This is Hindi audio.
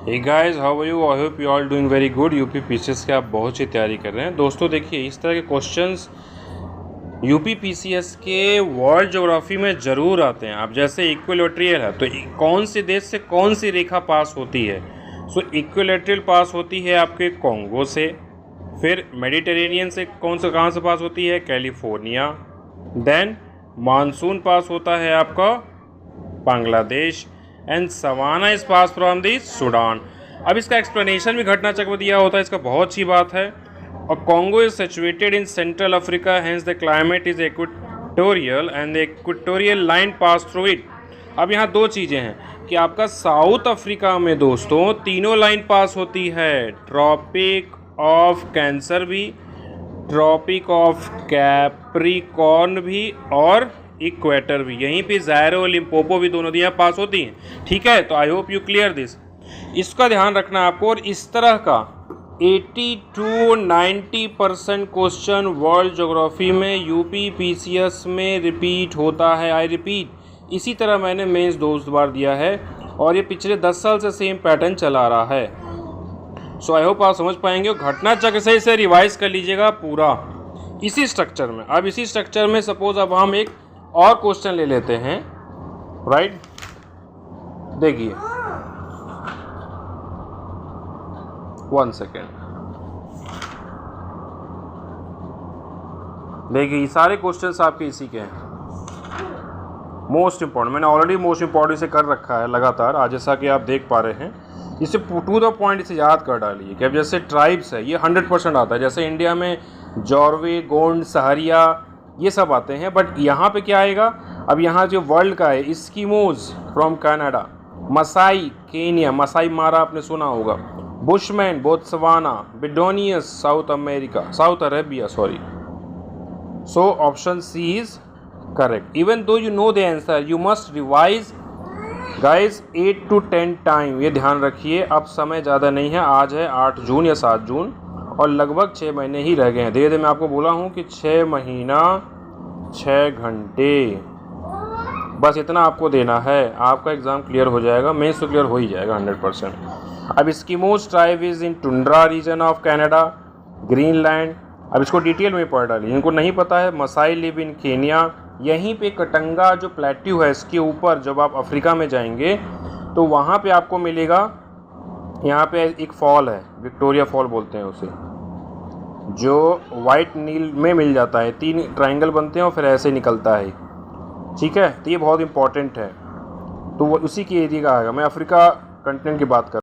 Hey guys, how are you? I hope you all doing very good. UP PCS की आप बहुत सी तैयारी कर रहे हैं। दोस्तों देखिए, इस तरह के क्वेश्चंस यूपी पीसीएस के वर्ल्ड ज्योग्राफी में ज़रूर आते हैं। आप जैसे इक्विलैटरल है तो कौन से देश से कौन सी रेखा पास होती है? सो इक्विलैटरल पास होती है आपके कॉन्गो से, फिर मेडिटेरेनियन से कहाँ से पास होती है? कैलिफोर्निया। देन मानसून पास होता है आपका Bangladesh, and savanna is pass from the Sudan. अब इसका एक्सप्लेनेशन भी घटना चक्र में दिया होता है, इसका बहुत अच्छी बात है। और Congo is situated in central Africa, hence the climate is equatorial and the equatorial line pass through it. अब यहाँ दो चीज़ें हैं कि आपका साउथ अफ्रीका में दोस्तों तीनों लाइन पास होती है, ट्रॉपिक ऑफ कैंसर भी, ट्रॉपिक ऑफ कैप्रिकॉर्न भी और इक्वेटर भी। यहीं पे ज़ायरो और लिम्पोपो भी दोनों दियाँ पास होती हैं। ठीक है, तो आई होप यू क्लियर दिस। इसका ध्यान रखना आपको। और इस तरह का 80 to 90% क्वेश्चन वर्ल्ड ज्योग्राफी में यूपी पीसीएस में रिपीट होता है। आई रिपीट, इसी तरह मैंने मेंस 2 बार दिया है और ये पिछले 10 साल से सेम पैटर्न चला रहा है। सो आई होप आप समझ पाएंगे। घटना चक्र से इसे रिवाइज कर लीजिएगा पूरा इसी स्ट्रक्चर में। अब इसी स्ट्रक्चर में सपोज अब हम एक और क्वेश्चन ले लेते हैं, राइट? देखिए, 1 सेकेंड। देखिए, ये सारे क्वेश्चंस आपके इसी के हैं। मोस्ट इंपॉर्टेंट मैंने ऑलरेडी मोस्ट इंपॉर्टेंट से कर रखा है लगातार, आज जैसा कि आप देख पा रहे हैं। इसे टू द पॉइंट इसे याद कर डालिए कि अब जैसे ट्राइब्स है ये 100% आता है। जैसे इंडिया में जॉर्वे, गोंड, सहरिया ये सब आते हैं, बट यहाँ पे क्या आएगा? अब यहाँ जो वर्ल्ड का है, Eskimos from Canada, Masai Kenya, Masai Mara आपने सुना होगा, Bushman Botswana, Bedouins South Arabia sorry. So option C is correct. Even though you know the answer, you must revise guys 8 to 10 time. ये ध्यान रखिए। अब समय ज़्यादा नहीं है, आज है 8 जून या 7 जून और लगभग 6 महीने ही रह गए हैं। धीरे धीरे मैं आपको बोला हूँ कि 6 महीना 6 घंटे, बस इतना आपको देना है, आपका एग्ज़ाम क्लियर हो जाएगा। मेंस तो क्लियर हो ही जाएगा 100%। अब Eskimos tribe is in tundra region of Canada, Greenland. अब इसको डिटेल में पढ़ डालिए, इनको नहीं पता है। मसाई लिव इन केनिया, यहीं पे कटंगा जो प्लेट्यू है इसके ऊपर जब आप अफ्रीका में जाएंगे तो वहाँ पे आपको मिलेगा, यहाँ पे एक फॉल है, विक्टोरिया फॉल बोलते हैं उसे, जो वाइट नील में मिल जाता है। 3 ट्रायंगल बनते हैं और फिर ऐसे निकलता है। ठीक है, तो ये बहुत इंपॉर्टेंट है। तो वो उसी की एरिया का आएगा। मैं अफ्रीका कंटिनेंट की बात कर